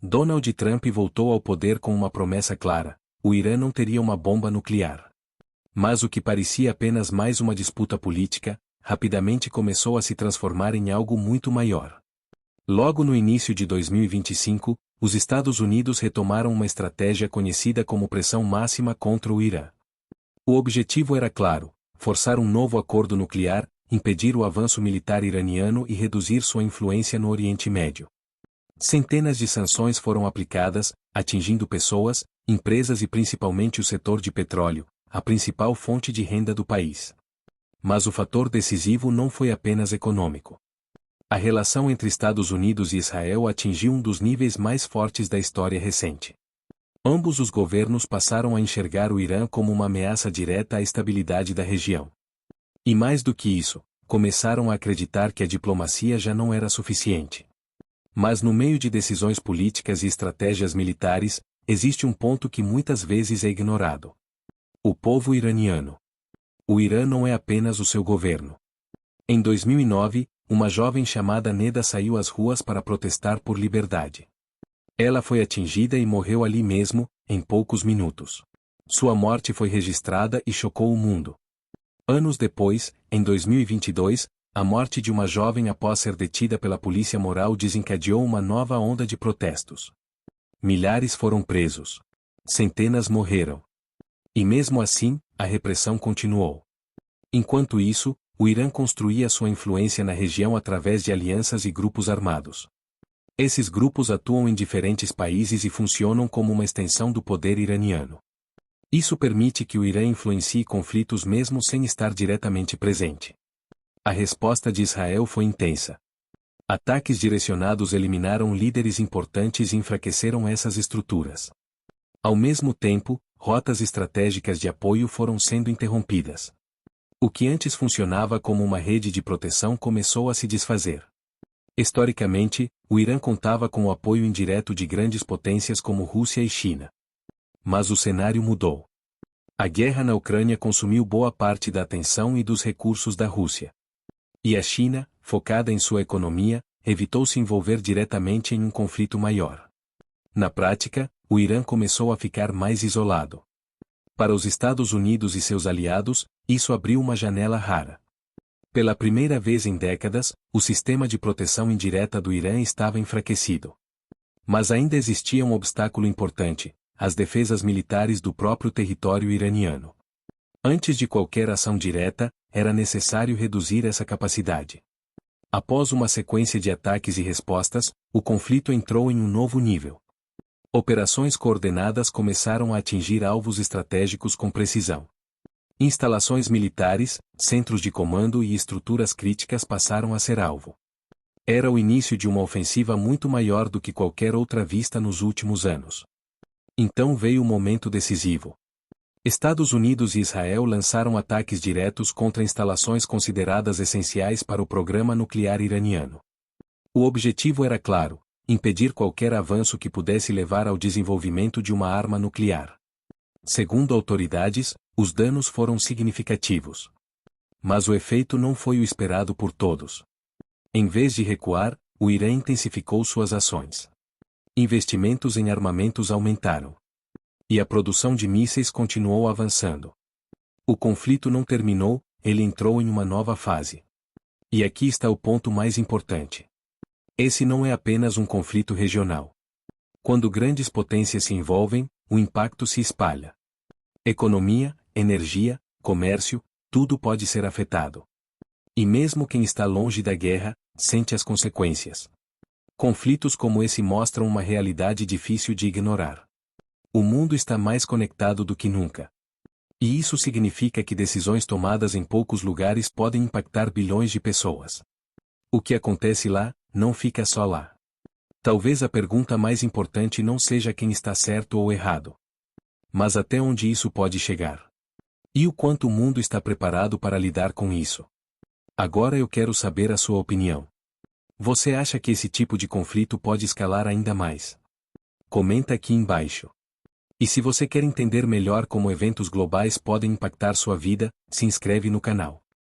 Donald Trump voltou ao poder com uma promessa clara: o Irã não teria uma bomba nuclear. Mas o que parecia apenas mais uma disputa política, rapidamente começou a se transformar em algo muito maior. Logo no início de 2025, os Estados Unidos retomaram uma estratégia conhecida como pressão máxima contra o Irã. O objetivo era claro: forçar um novo acordo nuclear, impedir o avanço militar iraniano e reduzir sua influência no Oriente Médio. Centenas de sanções foram aplicadas, atingindo pessoas, empresas e principalmente o setor de petróleo, a principal fonte de renda do país. Mas o fator decisivo não foi apenas econômico. A relação entre Estados Unidos e Israel atingiu um dos níveis mais fortes da história recente. Ambos os governos passaram a enxergar o Irã como uma ameaça direta à estabilidade da região. E mais do que isso, começaram a acreditar que a diplomacia já não era suficiente. Mas no meio de decisões políticas e estratégias militares, existe um ponto que muitas vezes é ignorado: o povo iraniano. O Irã não é apenas o seu governo. Em 2009, uma jovem chamada Neda saiu às ruas para protestar por liberdade. Ela foi atingida e morreu ali mesmo, em poucos minutos. Sua morte foi registrada e chocou o mundo. Anos depois, em 2022, a morte de uma jovem após ser detida pela polícia moral desencadeou uma nova onda de protestos. Milhares foram presos. Centenas morreram. E mesmo assim, a repressão continuou. Enquanto isso, o Irã construía sua influência na região através de alianças e grupos armados. Esses grupos atuam em diferentes países e funcionam como uma extensão do poder iraniano. Isso permite que o Irã influencie conflitos mesmo sem estar diretamente presente. A resposta de Israel foi intensa. Ataques direcionados eliminaram líderes importantes e enfraqueceram essas estruturas. Ao mesmo tempo, rotas estratégicas de apoio foram sendo interrompidas. O que antes funcionava como uma rede de proteção começou a se desfazer. Historicamente, o Irã contava com o apoio indireto de grandes potências como Rússia e China. Mas o cenário mudou. A guerra na Ucrânia consumiu boa parte da atenção e dos recursos da Rússia. E a China, focada em sua economia, evitou se envolver diretamente em um conflito maior. Na prática, o Irã começou a ficar mais isolado. Para os Estados Unidos e seus aliados, isso abriu uma janela rara. Pela primeira vez em décadas, o sistema de proteção indireta do Irã estava enfraquecido. Mas ainda existia um obstáculo importante: as defesas militares do próprio território iraniano. Antes de qualquer ação direta, era necessário reduzir essa capacidade. Após uma sequência de ataques e respostas, o conflito entrou em um novo nível. Operações coordenadas começaram a atingir alvos estratégicos com precisão. Instalações militares, centros de comando e estruturas críticas passaram a ser alvo. Era o início de uma ofensiva muito maior do que qualquer outra vista nos últimos anos. Então veio o momento decisivo. Estados Unidos e Israel lançaram ataques diretos contra instalações consideradas essenciais para o programa nuclear iraniano. O objetivo era claro: impedir qualquer avanço que pudesse levar ao desenvolvimento de uma arma nuclear. Segundo autoridades, os danos foram significativos. Mas o efeito não foi o esperado por todos. Em vez de recuar, o Irã intensificou suas ações. Investimentos em armamentos aumentaram. E a produção de mísseis continuou avançando. O conflito não terminou, ele entrou em uma nova fase. E aqui está o ponto mais importante. Esse não é apenas um conflito regional. Quando grandes potências se envolvem, o impacto se espalha. Economia, energia, comércio, tudo pode ser afetado. E mesmo quem está longe da guerra, sente as consequências. Conflitos como esse mostram uma realidade difícil de ignorar. O mundo está mais conectado do que nunca. E isso significa que decisões tomadas em poucos lugares podem impactar bilhões de pessoas. O que acontece lá, não fica só lá. Talvez a pergunta mais importante não seja quem está certo ou errado, mas até onde isso pode chegar. E o quanto o mundo está preparado para lidar com isso. Agora eu quero saber a sua opinião. Você acha que esse tipo de conflito pode escalar ainda mais? Comenta aqui embaixo. E se você quer entender melhor como eventos globais podem impactar sua vida, se inscreve no canal.